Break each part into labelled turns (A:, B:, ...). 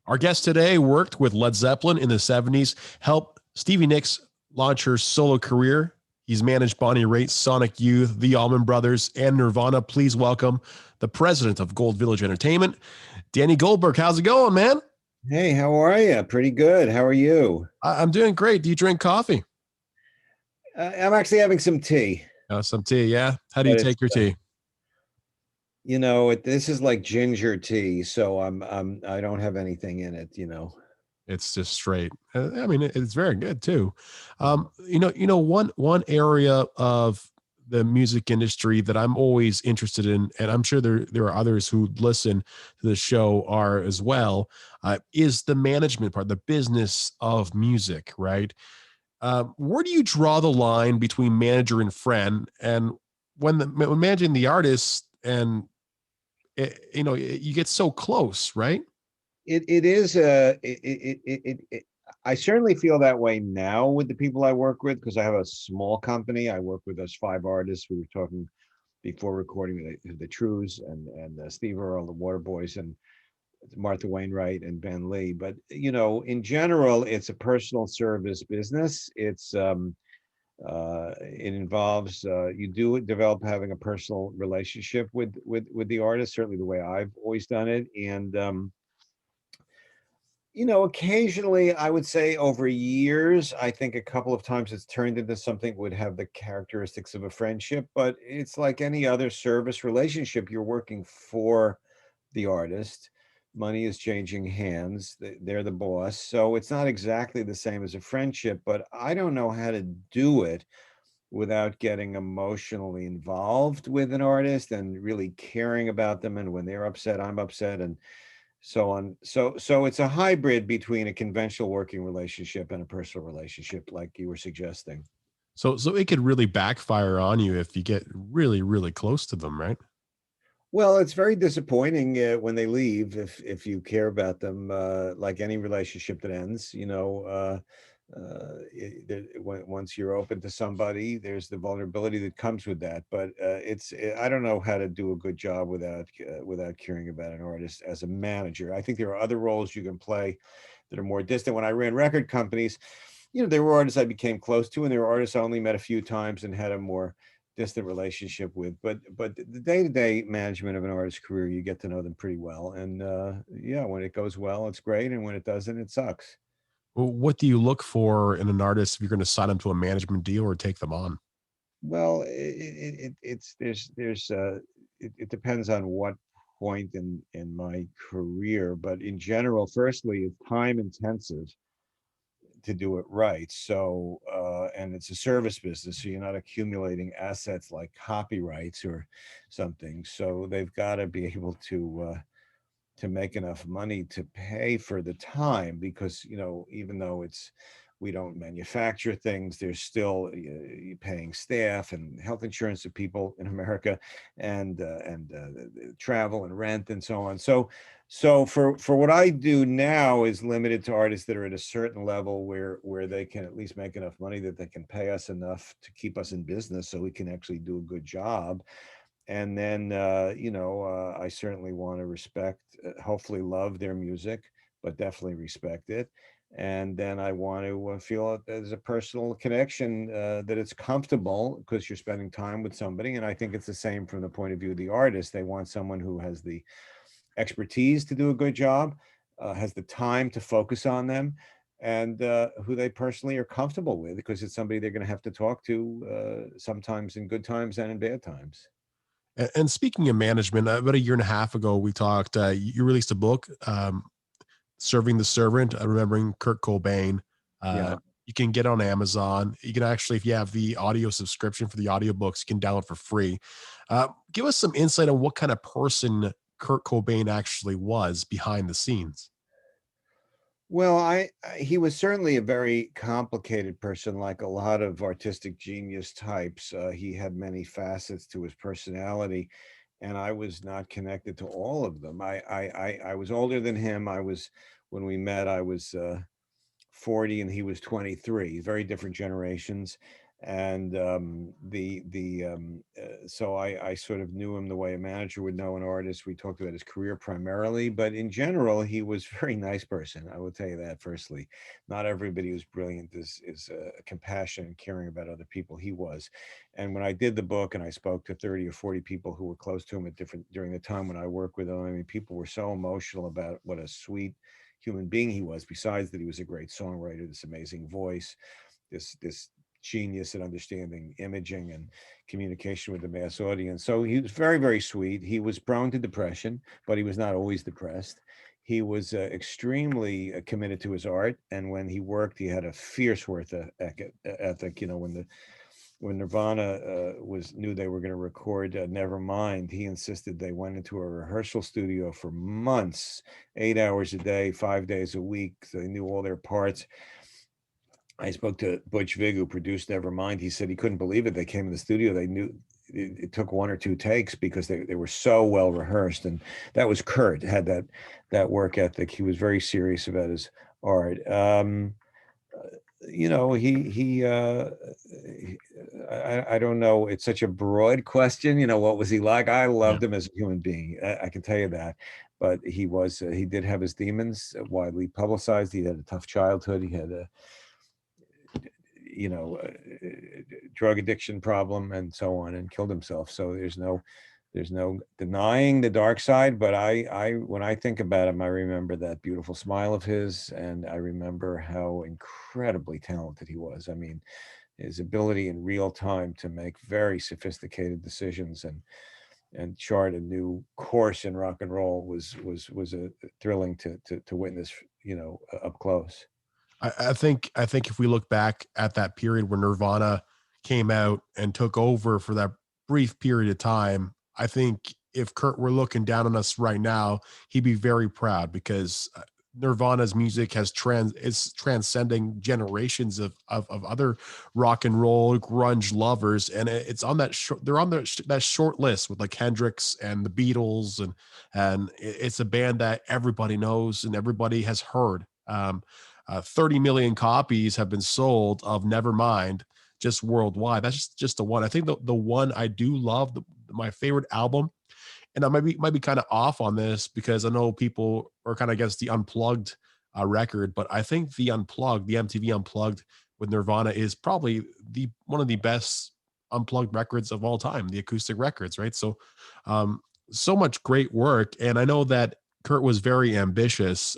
A: Our guest today worked with Led Zeppelin in the 70s, helped Stevie Nicks launch her solo career. He's managed Bonnie Raitt, Sonic Youth, the Allman Brothers, and Nirvana. Please welcome the president of Gold Village Entertainment, Danny Goldberg. How's it going, man?
B: Hey, how are you? Pretty good. How are you?
A: I'm doing great. Do you drink coffee?
B: I'm actually having some tea,
A: Some tea, yeah? How do you
B: but it's
A: take your tea?
B: this is like ginger tea, so I don't have anything in it.
A: It's just straight. I mean, it's very good too. One area of the music industry that I'm always interested in, and I'm sure there are others who listen to the show are as well, is the management part, the business of music, right? Where do you draw the line between manager and friend, and when managing the artist, and you get so close, right?
B: It is I certainly feel that way now with the people I work with because I have a small company. I work with us five artists. We were talking before recording the Trues and Steve Earle, the Waterboys, and Martha Wainwright and Ben Lee. But in general, it's a personal service business. It involves you do develop having a personal relationship with the artist, certainly the way I've always done it. And occasionally I would say over years, I think a couple of times it's turned into something would have the characteristics of a friendship, but it's like any other service relationship. You're working for the artist. Money is changing hands. They're the boss. So it's not exactly the same as a friendship, but I don't know how to do it without getting emotionally involved with an artist and really caring about them. And when they're upset, I'm upset, and so on. So it's a hybrid between a conventional working relationship and a personal relationship, like you were suggesting.
A: So it could really backfire on you if you get really, really close to them, right?
B: Well, it's very disappointing when they leave if you care about them, like any relationship that ends. Once you're open to somebody, there's the vulnerability that comes with that. But I don't know how to do a good job without caring about an artist as a manager. I think there are other roles you can play that are more distant. When I ran record companies, there were artists I became close to, and there were artists I only met a few times and had a more distant relationship with. But the day-to-day management of an artist's career, you get to know them pretty well. And yeah, when it goes well, it's great, and when it doesn't, it sucks.
A: Well, what do you look for in an artist if you're going to sign them to a management deal or take them on?
B: Well, it's there's it depends on what point in my career, but in general, firstly, it's time intensive to do it right. So, and it's a service business, so you're not accumulating assets like copyrights or something. So they've got to be able to make enough money to pay for the time, because even though we don't manufacture things, there's still paying staff and health insurance to people in America, and travel and rent and so on. So for what I do now is limited to artists that are at a certain level where they can at least make enough money that they can pay us enough to keep us in business, so we can actually do a good job. And then I certainly want to respect, hopefully love their music, but definitely respect it. And then I want to feel there's a personal connection, that it's comfortable because you're spending time with somebody. And I think it's the same from the point of view of the artist. They want someone who has the expertise to do a good job, has the time to focus on them, and who they personally are comfortable with, because it's somebody they're going to have to talk to, sometimes in good times and in bad times.
A: And speaking of management, about a year and a half ago, we talked. You released a book, "Serving the Servant," remembering Kurt Cobain.
B: Yeah.
A: You can get on Amazon. You can actually, if you have the audio subscription for the audiobooks, you can download for free. Give us some insight on what kind of person Kurt Cobain actually was behind the scenes.
B: Well, he was certainly a very complicated person, like a lot of artistic genius types. He had many facets to his personality, and I was not connected to all of them. I was older than him. When we met, I was 40 and he was 23, very different generations. And so I sort of knew him the way a manager would know an artist. We talked about his career primarily, but in general, he was a very nice person. I will tell you that firstly. Not everybody who's brilliant is compassionate and caring about other people. He was. And when I did the book and I spoke to 30 or 40 people who were close to him at different during the time when I worked with him, I mean, people were so emotional about what a sweet human being he was, besides that he was a great songwriter, this amazing voice, this genius at understanding imaging and communication with the mass audience. So he was very, very sweet. He was prone to depression, but he was not always depressed. He was extremely committed to his art, and when he worked, he had a fierce ethic. You know, when Nirvana was knew they were going to record Nevermind, he insisted they went into a rehearsal studio for months, 8 hours a day, 5 days a week. They knew all their parts. I spoke to Butch Vig, who produced Nevermind. He said he couldn't believe it. They came in the studio. They knew it took one or two takes because they were so well rehearsed. And that was Kurt, had that work ethic. He was very serious about his art. You know, I don't know. It's such a broad question. You know, what was he like? I
A: Yeah.
B: loved him as a human being. I can tell you that. But he did have his demons, widely publicized. He had a tough childhood. He had a you know, drug addiction problem and so on, and killed himself. So there's no denying the dark side. But when I think about him, I remember that beautiful smile of his, and I remember how incredibly talented he was. I mean, his ability in real time to make very sophisticated decisions and chart a new course in rock and roll was a thrilling to witness, you know, up close.
A: I think if we look back at that period when Nirvana came out and took over for that brief period of time, I think if Kurt were looking down on us right now, he'd be very proud because Nirvana's music has it's transcending generations of other rock and roll grunge lovers, and it's on that they're on that short list with like Hendrix and the Beatles, and it's a band that everybody knows and everybody has heard. 30 million copies have been sold of Nevermind just worldwide. That's just the one. I think the one I do love, my favorite album, and I might be kind of off on this because I know people are kind of against the unplugged record, but I think the unplugged, the MTV unplugged with Nirvana is probably the one of the best unplugged records of all time, the acoustic records, right? So um so much great work. And I know that Kurt was very ambitious.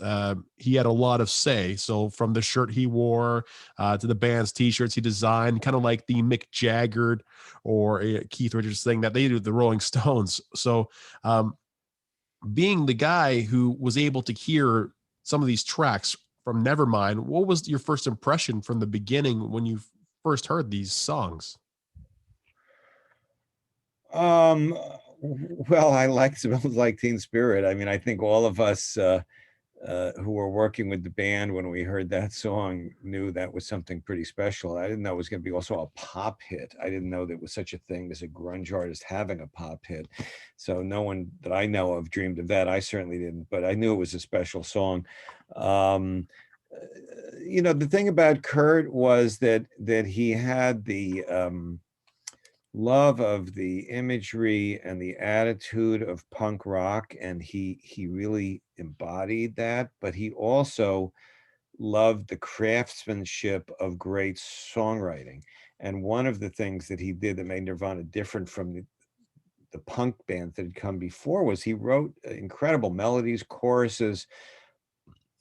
A: He had a lot of say. So from the shirt he wore to the band's T-shirts he designed, kind of like the Mick Jagger or Keith Richards thing that they do with the Rolling Stones. So um, being the guy who was able to hear some of these tracks from Nevermind, what was your first impression from the beginning when you first heard these songs?
B: Um, well, I like Smells Like Teen Spirit. I mean, I think all of us who were working with the band when we heard that song knew that was something pretty special. I didn't know it was going to be also a pop hit. I didn't know there was such a thing as a grunge artist having a pop hit. So no one that I know of dreamed of that. I certainly didn't, but I knew it was a special song. Um, you know, the thing about Kurt was that he had the love of the imagery and the attitude of punk rock, and he really embodied that, but he also loved the craftsmanship of great songwriting. And one of the things that he did that made Nirvana different from the punk bands that had come before was he wrote incredible melodies, choruses,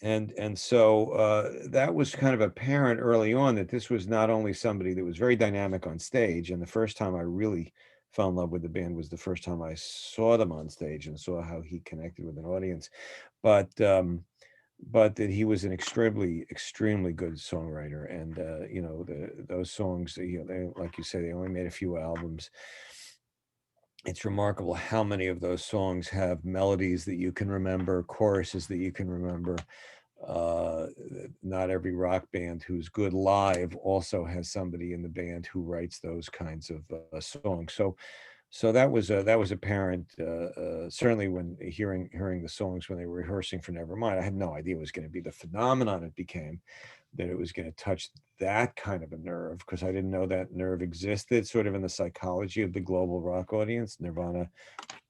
B: and so that was kind of apparent early on that this was not only somebody that was very dynamic on stage. And the first time I really fell in love with the band was the first time I saw them on stage and saw how he connected with an audience, but but that he was an extremely good songwriter. And you know, those songs, you know, they, like you say, they only made a few albums. It's remarkable how many of those songs have melodies that you can remember, choruses that you can remember. uh Not every rock band who's good live also has somebody in the band who writes those kinds of songs. So that was apparent, certainly when hearing the songs when they were rehearsing for Nevermind. I had no idea it was going to be the phenomenon it became, that it was going to touch that kind of a nerve, because I didn't know that nerve existed sort of in the psychology of the global rock audience. Nirvana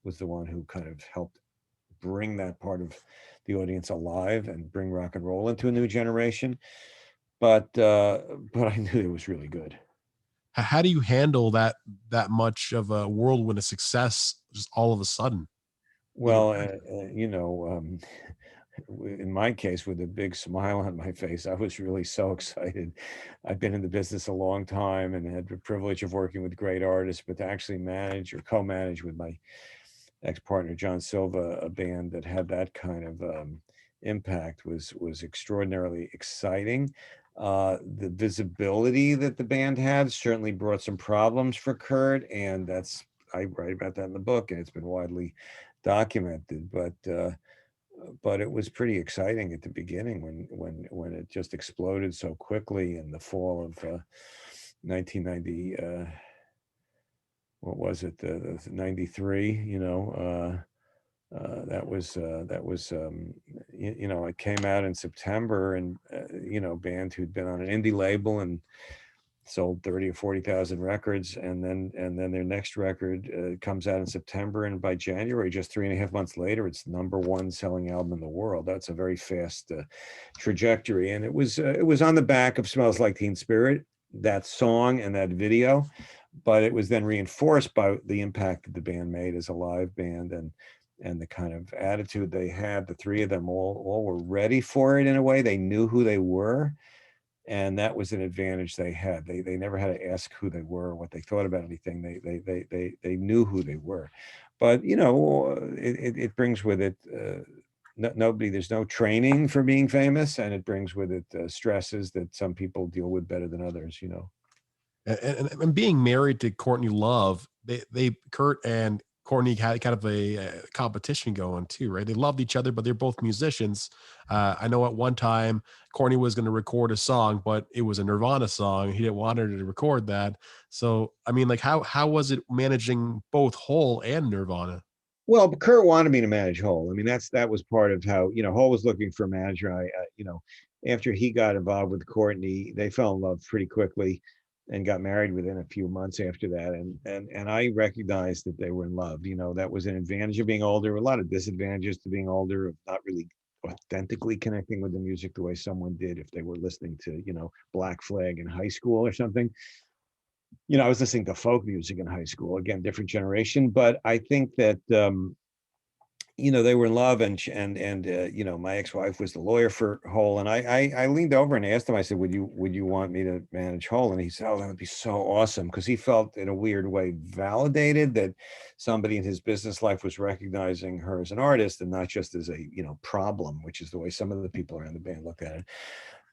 B: was the one who kind of helped bring that part of the audience alive and bring rock and roll into a new generation. But I knew it was really good.
A: How do you handle that much of a whirlwind of success just all of a sudden? Can't
B: Well,
A: imagine.
B: in my case, with a big smile on my face, I was really so excited. I've been in the business a long time and had the privilege of working with great artists, but to actually manage or co-manage with my ex-partner John Silva a band that had that kind of impact was extraordinarily exciting. The visibility that the band had certainly brought some problems for Kurt, and I write about that in the book, and it's been widely documented. But it was pretty exciting at the beginning when it just exploded so quickly in the fall of 1990. What was it? The 93. It came out in September, and band who'd been on an indie label and sold 30 or 40,000 records, and then their next record comes out in September, and by January, just 3.5 months later, it's #1 selling album in the world. That's a very fast trajectory, and it was on the back of Smells Like Teen Spirit, that song and that video, but it was then reinforced by the impact that the band made as a live band, and the kind of attitude they had. The three of them all were ready for it in a way. They knew who they were, and that was an advantage they had. They never had to ask who they were or what they thought about anything. They knew who they were. But it brings with it nobody. There's no training for being famous, and it brings with it stresses that some people deal with better than others.
A: And being married to Courtney Love, they Kurt and Courtney had kind of a competition going too, right? They loved each other, but they're both musicians. I know at one time Courtney was going to record a song, but it was a Nirvana song. He didn't want her to record that. So, I mean, like, how was it managing both Hole and Nirvana?
B: Well, but Kurt wanted me to manage Hole. I mean, that was part of how, Hole was looking for a manager. After he got involved with Courtney, they fell in love pretty quickly and got married within a few months after that. And I recognized that they were in love. That was an advantage of being older, a lot of disadvantages to being older, of not really authentically connecting with the music the way someone did if they were listening to, Black Flag in high school or something. I was listening to folk music in high school. Again, different generation, but I think that they were in love, and my ex-wife was the lawyer for Hole, and I leaned over and asked him. I said, "Would you want me to manage Hole?" And he said, "Oh, that would be so awesome," because he felt in a weird way validated that somebody in his business life was recognizing her as an artist and not just as a problem, which is the way some of the people around the band looked at it.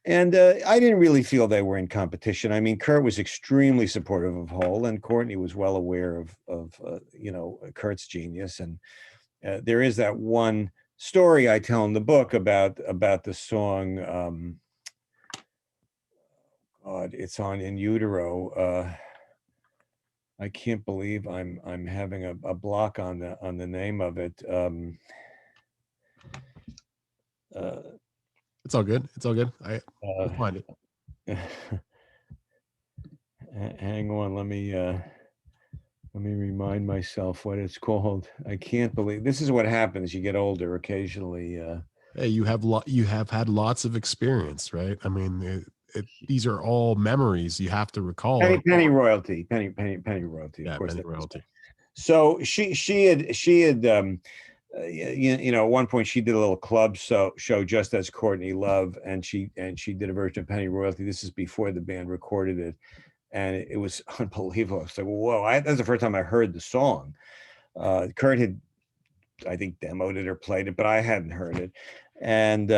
B: And I didn't really feel they were in competition. I mean, Kurt was extremely supportive of Hole, and Courtney was well aware of Kurt's genius. And there is that one story I tell in the book about the song. God, it's on In Utero. I can't believe I'm having a block on the name of it.
A: It's all good. It's all good. We'll
B: Uh,
A: find it.
B: Hang on, let me remind myself what it's called. I can't believe this is what happens. You get older occasionally.
A: Hey, you have had lots of experience, right? I mean, these are all memories you have to recall.
B: Penny royalty, penny royalty. Of
A: Yeah,
B: course,
A: penny
B: that is.
A: royalty.
B: So she had at one point she did a little club show just as Courtney Love, and she did a version of Penny Royalty. This is before the band recorded it, and it was unbelievable. I was like, whoa! That's the first time I heard the song. Kurt had, I think, demoed it or played it, but I hadn't heard it, and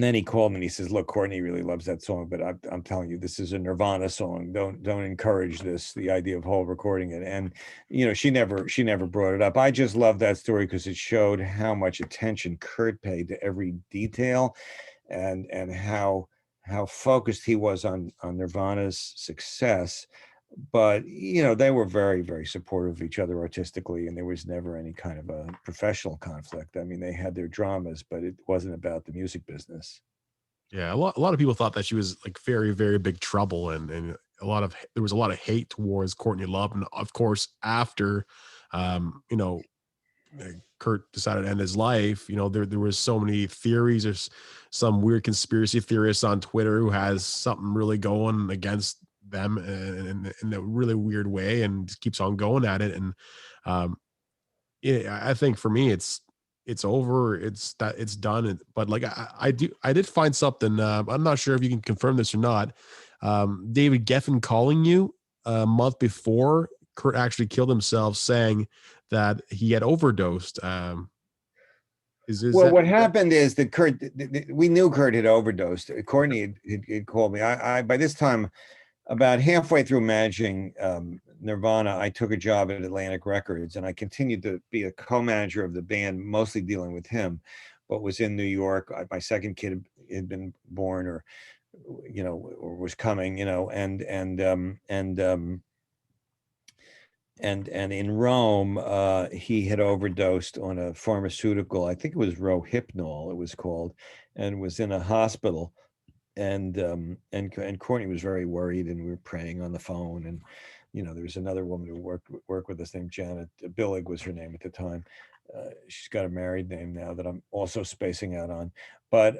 B: then he called me and he says, "Look, Courtney really loves that song, but I'm telling you, this is a Nirvana song. Don't encourage this. The idea of Hole recording it." And she never brought it up. I just love that story because it showed how much attention Kurt paid to every detail, and how focused he was on Nirvana's success. but they were very, very supportive of each other artistically, and there was never any kind of a professional conflict. I mean, they had their dramas, but it wasn't about the music business.
A: Yeah, a lot of people thought that she was like very, very big trouble, and there was a lot of hate towards Courtney Love, and of course after, um, you know, Kurt decided to end his life, there was so many theories. There's some weird conspiracy theorists on Twitter who has something really going against them in a really weird way and just keeps on going at it. And um, yeah, I think for me, it's over. It's done. But like I did find something. I'm not sure if you can confirm this or not. David Geffen calling you a month before Kurt actually killed himself, saying that he had overdosed. Is
B: Well,
A: that
B: what happened is that we knew Kurt had overdosed. Courtney had called me. I by this time, about halfway through managing Nirvana, I took a job at Atlantic Records, and I continued to be a co-manager of the band, mostly dealing with him, but was in New York. My second kid had been born, or was coming, and in Rome, he had overdosed on a pharmaceutical. I think it was Rohypnol, it was called, and was in a hospital. And Courtney was very worried, and we were praying on the phone. And there was another woman who worked with us named Janet Billig was her name at the time. She's got a married name now that I'm also spacing out on. But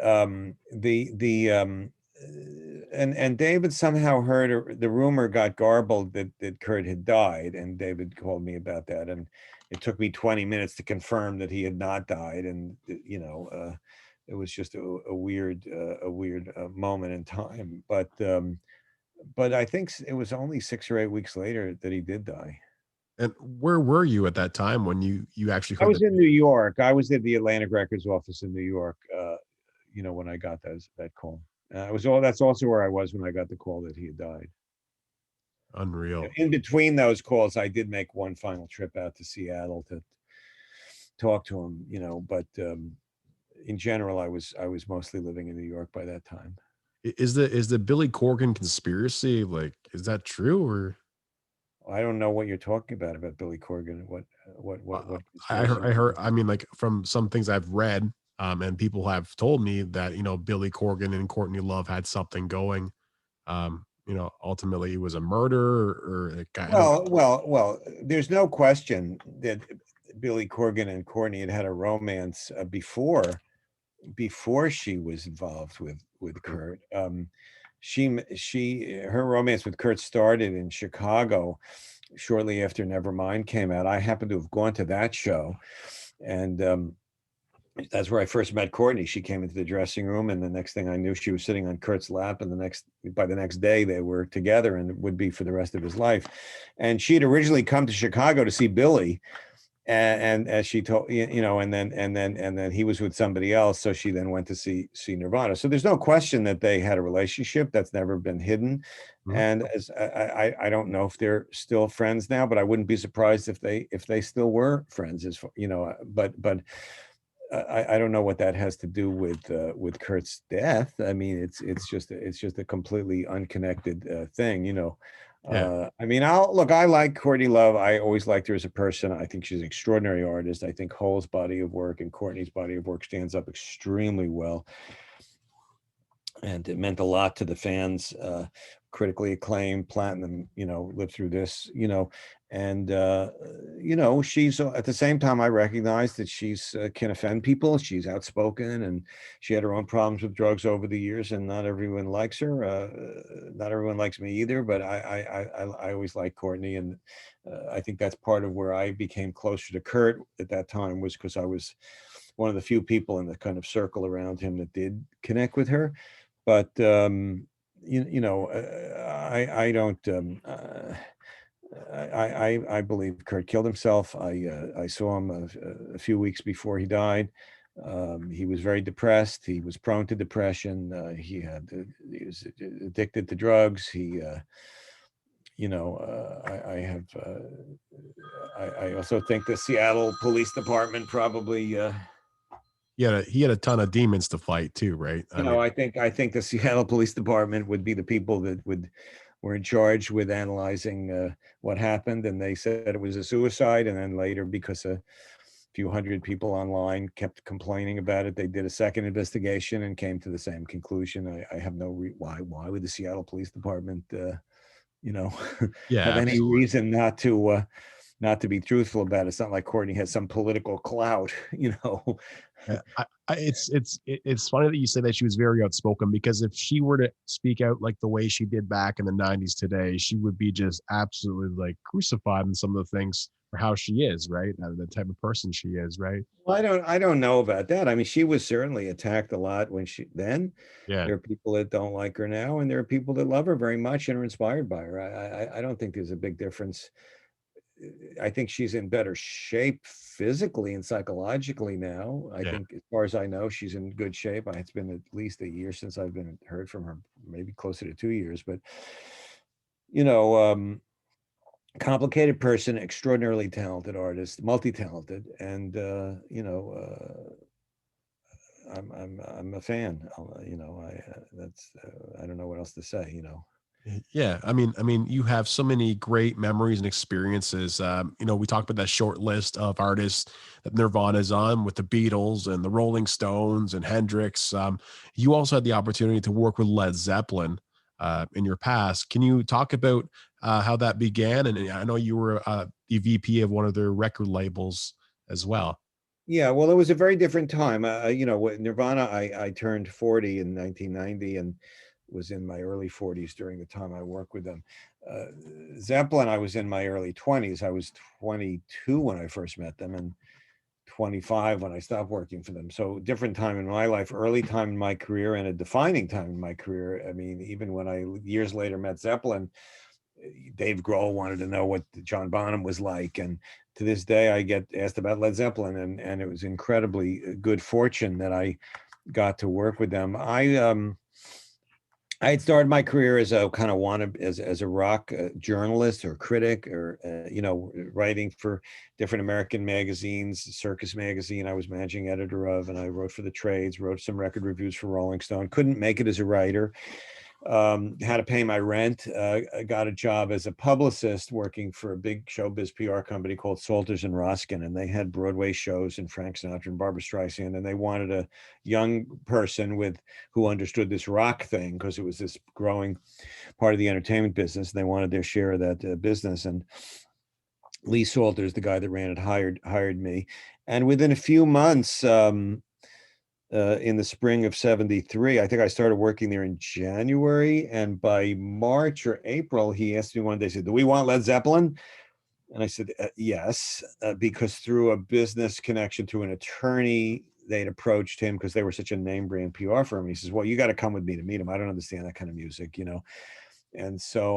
B: and David somehow heard the rumor got garbled that Kurt had died, and David called me about that, and it took me 20 minutes to confirm that he had not died, and it was just a weird moment in time, but I think it was only 6 or 8 weeks later that he did die.
A: and where were you at that time when you actually
B: I
A: heard
B: was
A: that?
B: in New York. I was at the Atlantic Records office in New York. When I got that call. That's also where I was when I got the call that he had died.
A: Unreal.
B: In between those calls, I did make one final trip out to Seattle to talk to him. But in general, I was mostly living in New York by that time.
A: Is the Billy Corgan conspiracy, like, is that true? Or
B: I don't know what you're talking about Billy Corgan.
A: uh,
B: What
A: I heard,
B: conspiracy?
A: I mean, like from some things I've read, and people have told me that, Billy Corgan and Courtney Love had something going. Ultimately it was a murder, or like, I don't.
B: Well. There's no question that Billy Corgan and Courtney had a romance before she was involved with
A: Mhm.
B: Kurt. Her romance with Kurt started in Chicago shortly after Nevermind came out. I happened to have gone to that show, and that's where I first met Courtney. She came into the dressing room, and the next thing I knew, she was sitting on Kurt's lap. And by the next day, they were together, and would be for the rest of his life. And she had originally come to Chicago to see Billy, and as she told and then he was with somebody else, so she then went to see Nirvana. So there's no question that they had a relationship that's never been hidden.
A: Mhm.
B: And as I don't know if they're still friends now, but I wouldn't be surprised if they still were friends, but I don't know what that has to do with Kurt's death. I mean, it's just a completely unconnected thing,
A: Yeah.
B: I mean, I like Courtney Love. I always liked her as a person. I think she's an extraordinary artist. I think Hole's body of work and Courtney's body of work stands up extremely well, and it meant a lot to the fans. Critically acclaimed, platinum, lived through this, and she's at the same time, I recognize that she's can offend people. She's outspoken, and she had her own problems with drugs over the years, and not everyone likes her. Not everyone likes me either, but I always liked Courtney, and I think that's part of where I became closer to Kurt at that time, was because I was one of the few people in the kind of circle around him that did connect with her. But I don't. I believe Kurt killed himself. I saw him a few weeks before he died. He was very depressed. He was prone to depression. He was addicted to drugs. I have. I also think the Seattle Police Department probably.
A: He had a ton of demons to fight too, right? I mean,
B: I think the Seattle Police Department would be the people that would were in charge with analyzing what happened, and they said it was a suicide. And then later, because a few hundred people online kept complaining about it, they did a second investigation and came to the same conclusion. I have no why would the Seattle Police Department, you know,
A: Yeah,
B: have any
A: absolutely.
B: reason not to be truthful about it? It's not like Courtney has some political clout, you know.
A: Yeah, it's funny that you say that she was very outspoken, because if she were to speak out like the way she did back in the 90s today, she would be just absolutely like crucified in some of the things for how she is, right? The type of person she is, right?
B: Well, I don't know about that. I mean, she was certainly attacked a lot when she then.
A: Yeah.
B: There are people that don't like her now, and there are people that love her very much and are inspired by her. I don't think there's a big difference. I think she's in better shape physically and psychologically now. I
A: Yeah.
B: think, as far as I know, she's in good shape. It's been at least a year since I've been heard from her, maybe closer to 2 years. But you know, complicated person, extraordinarily talented artist, multi-talented, and I'm a fan. I don't know what else to say.
A: Yeah, I mean, you have so many great memories and experiences. We talked about that short list of artists that Nirvana's on, with the Beatles and the Rolling Stones and Hendrix. You also had the opportunity to work with Led Zeppelin in your past. Can you talk about how that began? And I know you were the VP of one of their record labels as well.
B: Yeah, well, it was a very different time. With Nirvana, I turned 40 in 1990 and was in my early 40s during the time I worked with them. Uh, Zeppelin, I was in my early 20s. I was 22 when I first met them, and 25 when I stopped working for them. So different time in my life, early time in my career, and a defining time in my career. I mean, even when I years later met Zeppelin, Dave Grohl wanted to know what John Bonham was like, and to this day, I get asked about Led Zeppelin, and it was incredibly good fortune that I got to work with them. I had started my career as a kind of as a rock journalist or critic, or writing for different American magazines. Circus Magazine I was managing editor of, and I wrote for the trades, wrote some record reviews for Rolling Stone. Couldn't make it as a writer. Had to pay my rent. I got a job as a publicist working for a big showbiz PR company called Salters and Roskin, and they had Broadway shows and Frank Sinatra and Barbra Streisand, and they wanted a young person who understood this rock thing, because it was this growing part of the entertainment business. They wanted their share of that business, and Lee Salters, the guy that ran it, hired me, and within a few months. In the spring of 73. I think I started working there in January. And by March or April, he asked me one day, he said, "Do we want Led Zeppelin?" And I said, yes, because through a business connection to an attorney, they'd approached him because they were such a name brand PR firm. He says, "Well, you got to come with me to meet him. I don't understand that kind of music. And so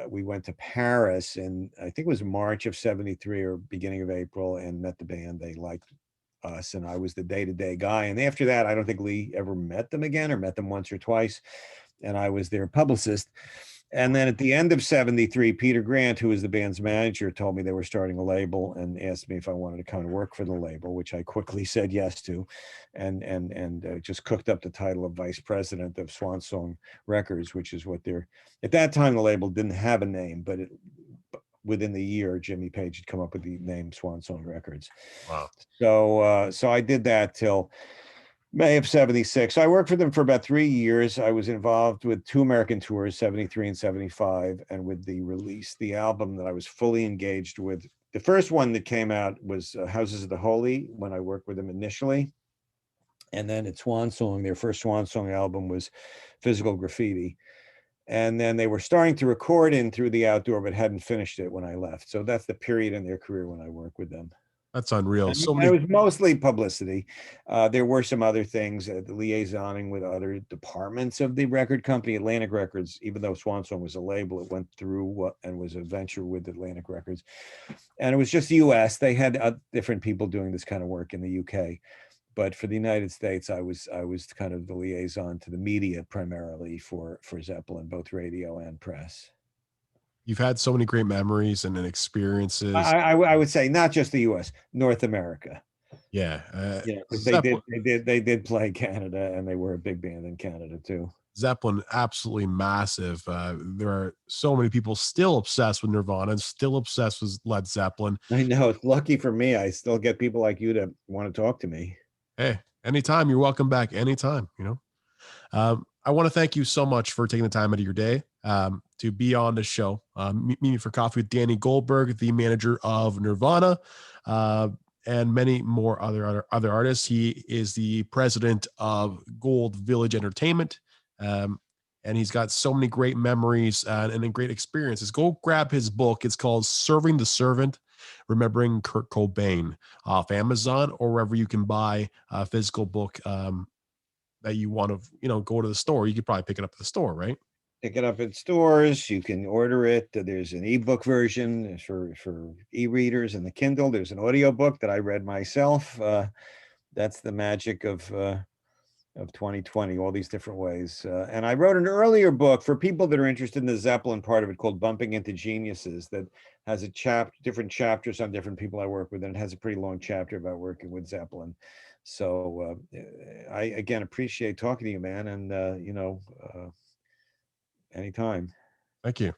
B: we went to Paris, and I think it was March of 73 or beginning of April, and met the band. They liked us, and I was the day-to-day guy. And after that, I don't think Lee ever met them again, or met them once or twice. And I was their publicist. And then at the end of 73, Peter Grant, who was the band's manager, told me they were starting a label and asked me if I wanted to come and work for the label, which I quickly said yes to, and just cooked up the title of vice president of Swan Song Records, which is what they're, at that time, the label didn't have a name, but within the year, Jimmy Page had come up with the name Swan Song Records.
A: Wow.
B: So I did that till May of 76. So I worked for them for about 3 years. I was involved with two American tours, 73 and 75, and with the album that I was fully engaged with. The first one that came out was Houses of the Holy, when I worked with them initially. And then at Swan Song, their first Swan Song album was Physical Graffiti. And then they were starting to record in Through the Outdoor, but hadn't finished it when I left. So that's the period in their career when I worked with them.
A: That's unreal.
B: And
A: So
B: it
A: many.
B: was mostly publicity. There were some other things, the liaisoning with other departments of the record company, Atlantic Records. Even though Swan Song was a label, it went through and was a venture with Atlantic Records. And it was just U.S. They had different people doing this kind of work in the U.K. But for the United States, I was kind of the liaison to the media, primarily for Zeppelin, both radio and press.
A: You've had so many great memories and experiences.
B: I would say not just the U.S., North America.
A: Yeah.
B: Yeah, because
A: Zeppelin.
B: they did play Canada, and they were a big band in Canada too.
A: Zeppelin, absolutely massive. There are so many people still obsessed with Nirvana and still obsessed with Led Zeppelin.
B: I know. It's lucky for me. I still get people like you to want to talk to me.
A: Hey, anytime, you're welcome back. Anytime, you know. I want to thank you so much for taking the time out of your day to be on the show. Meet me for coffee with Danny Goldberg, the manager of Nirvana, uh, and many more other artists. He is the president of Gold Village Entertainment. Um, and he's got so many great memories and great experiences. Go grab his book. It's called Serving the Servant, Remembering Kurt Cobain, off Amazon or wherever you can buy a physical book. That you want to, go to the store. You could probably pick it up at the store, right?
B: Pick it up at stores. You can order it. There's an ebook version for e-readers and the Kindle. There's an audio book that I read myself. That's the magic of 2020, all these different ways. And I wrote an earlier book for people that are interested in the Zeppelin part of it called Bumping Into Geniuses, that has different chapters on different people I work with, and it has a pretty long chapter about working with Zeppelin. So I again appreciate talking to you, man, and anytime.
A: Thank you.